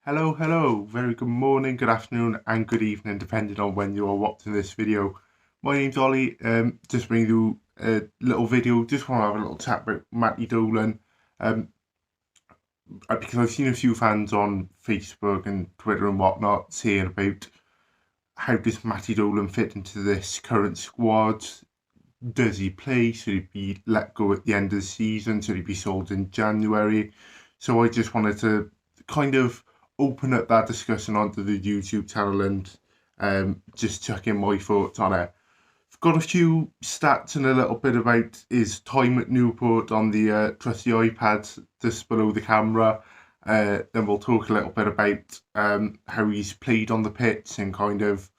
Hello, very good morning, good afternoon, and good evening, depending on when you are watching this video. My name's Ollie, just bringing you a little video, just want to have a little chat about Matty Dolan, because I've seen a few fans on Facebook and Twitter and whatnot saying about how does Matty Dolan fit into this current squad? Does he play? Should he be let go at the end of the season? Should he be sold in January? So I just wanted to kind of open up that discussion onto the YouTube channel and just chuck in my thoughts on it. I've got a few stats and a little bit about his time at Newport on the trusty iPad just below the camera. Then we'll talk a little bit about how he's played on the pitch and kind of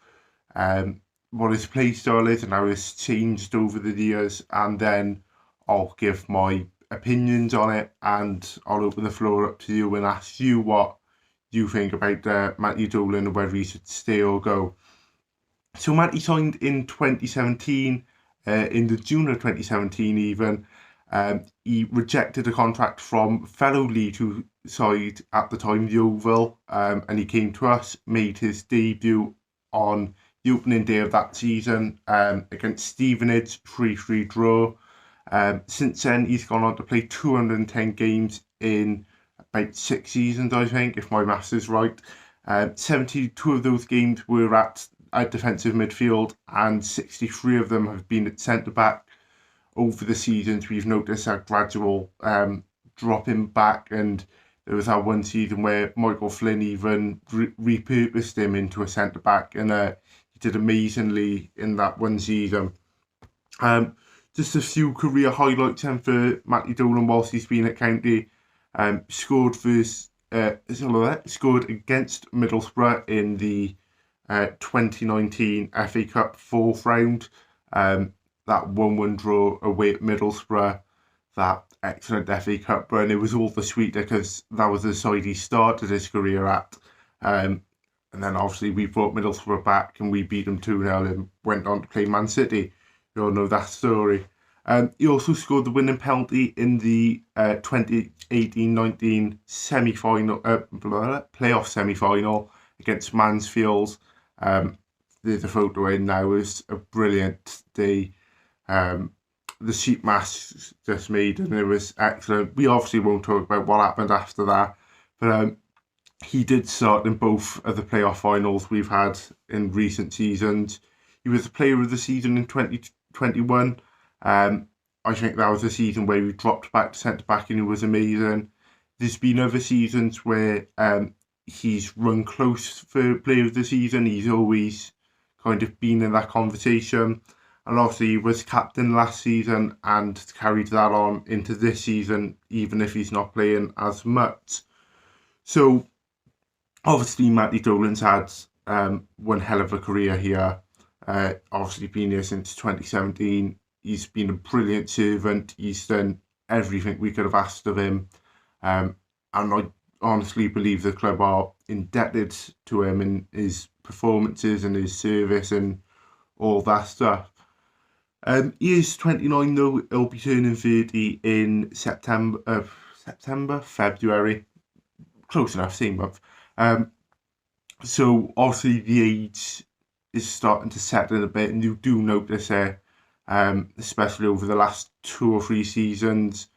what his play style is and how it's changed over the years. And then I'll give my opinions on it and I'll open the floor up to you and ask you what you think about Matty Dolan and whether he should stay or go. So Matty signed in 2017, in the June of 2017 even. He rejected a contract from fellow League Two side at the time, the Oval, and he came to us, made his debut on the opening day of that season against Stevenage, 3-3 draw. Since then, he's gone on to play 210 games in about 6 seasons, I think, if my maths is right. 72 of those games were at defensive midfield, and 63 of them have been at centre back. Over the seasons, we've noticed a gradual dropping back, and there was that one season where Michael Flynn even repurposed him into a centre back, and he did amazingly in that one season. Just a few career highlights then for Matty Dolan whilst he's been at County. Scored against Middlesbrough in the 2019 FA Cup fourth round. That 1-1 draw away at Middlesbrough, that excellent FA Cup run. It was all the sweeter because that was the side he started his career at. And then obviously we brought Middlesbrough back and we beat them 2-0 and went on to play Man City. You all know that story. He also scored the winning penalty in the 2018-19 semi-final, playoff semi-final against Mansfield. There's a photo in now. It was a brilliant day. The sheet mask just made and it was excellent. We obviously won't talk about what happened after that, but he did start in both of the playoff finals we've had in recent seasons. He was the player of the season in 2021. I think that was a season where he dropped back to centre back and he was amazing. There's been other seasons where he's run close for player of the season. He's always kind of been in that conversation. And obviously he was captain last season and carried that on into this season, even if he's not playing as much. So obviously Matty Dolan's had one hell of a career here. Obviously been here since 2017. He's been a brilliant servant. He's done everything we could have asked of him. And I honestly believe the club are indebted to him and his performances and his service and all that stuff. He is 29 though. He'll be turning 30 in February. Close enough, same month. So obviously the age is starting to set in a bit, and you do notice it, especially over the last 2 or 3 seasons,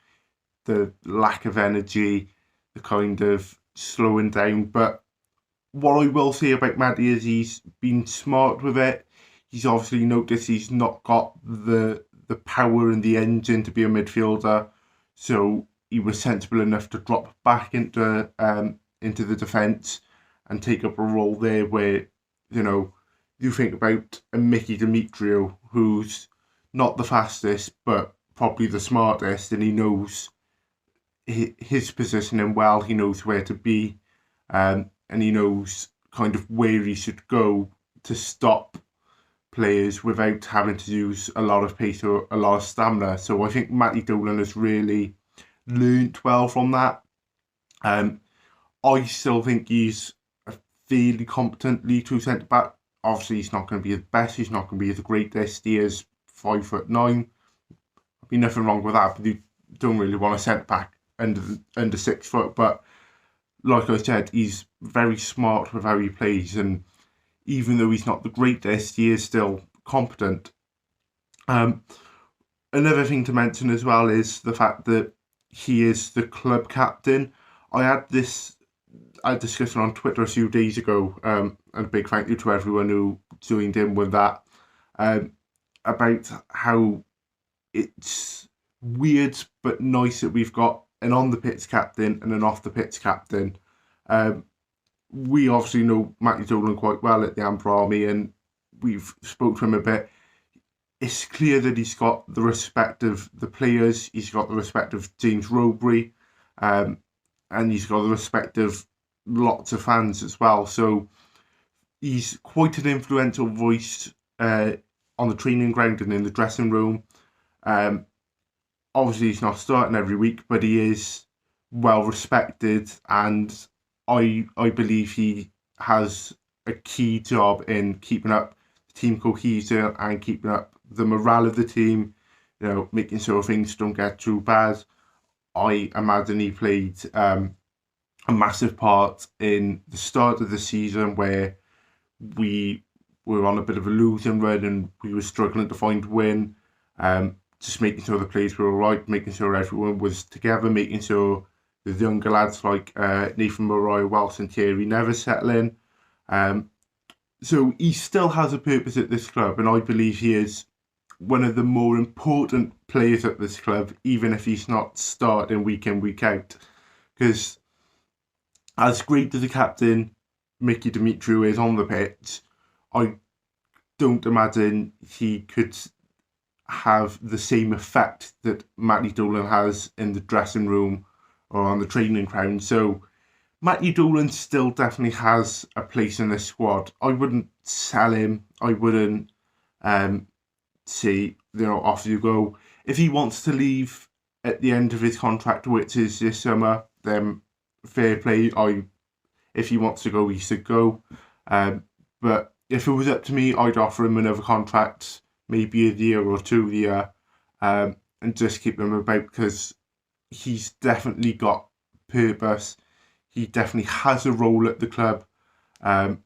the lack of energy, the kind of slowing down. But what I will say about Matty is he's been smart with it. He's obviously noticed he's not got the power and the engine to be a midfielder, so he was sensible enough to drop back into the defence and take up a role there where, you know, you think about a Mickey Demetrio, who's not the fastest, but probably the smartest, and he knows his positioning well. He knows where to be, and he knows kind of where he should go to stop players without having to use a lot of pace or a lot of stamina. So I think Matty Dolan has really learnt well from that. I still think he's a fairly competent League Two centre back. Obviously, he's not going to be the best. He's not going to be the greatest. He is 5'9". There'll be nothing wrong with that, but you don't really want a centre back under 6 foot. But like I said, he's very smart with how he plays, and even though he's not the greatest, he is still competent. Another thing to mention as well is the fact that he is the club captain. I had this discussion on Twitter a few days ago, and a big thank you to everyone who joined in with that, about how it's weird but nice that we've got an on the pitch captain and an off the pitch captain. We obviously know Matty Dolan quite well at the Amber Army, and we've spoke to him a bit. It's clear that he's got the respect of the players, he's got the respect of James Rowbury, and he's got the respect of lots of fans as well. So he's quite an influential voice on the training ground and in the dressing room. Obviously, he's not starting every week, but he is well respected, and I believe he has a key job in keeping up the team cohesion and keeping up the morale of the team, making sure things don't get too bad. I imagine he played a massive part in the start of the season where we were on a bit of a losing run and we were struggling to find a win. Just making sure the players were all right, making sure everyone was together, making sure the younger lads like Nathan Murray, Welsh and Thierry never settle in. So he still has a purpose at this club, and I believe he is one of the more important players at this club, even if he's not starting week in, week out. Because as great as the captain, Mickey Demetriou, is on the pitch, I don't imagine he could have the same effect that Matty Dolan has in the dressing room or on the training ground. So Matty Dolan still definitely has a place in this squad. I wouldn't sell him. I wouldn't say, off you go. If he wants to leave at the end of his contract, which is this summer, then fair play. If he wants to go, he should go. But if it was up to me, I'd offer him another contract, maybe a year or 2 years, and just keep him about, because he's definitely got purpose. He definitely has a role at the club, and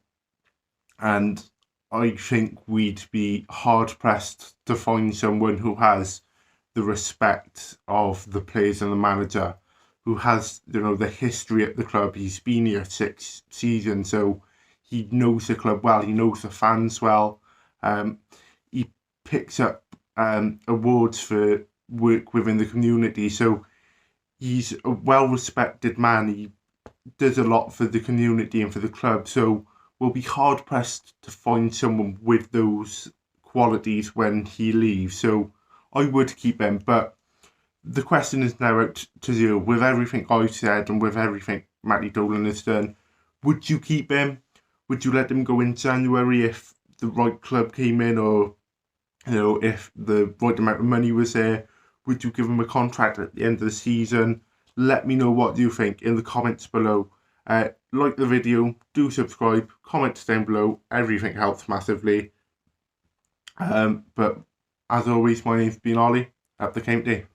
I think we'd be hard-pressed to find someone who has the respect of the players and the manager, who has, the history at the club. He's been here 6 seasons, so he knows the club well, he knows the fans well. He picks up awards for work within the community, so he's a well-respected man. He does a lot for the community and for the club, so we'll be hard-pressed to find someone with those qualities when he leaves. So I would keep him, but the question is now out to you. With everything I've said and with everything Matty Dolan has done, would you keep him? Would you let him go in January if the right club came in, or if the right amount of money was there? Would you give him a contract at the end of the season? Let me know what you think in the comments below. Like the video, do subscribe, comment down below. Everything helps massively. But as always, my name's been Ollie at the County.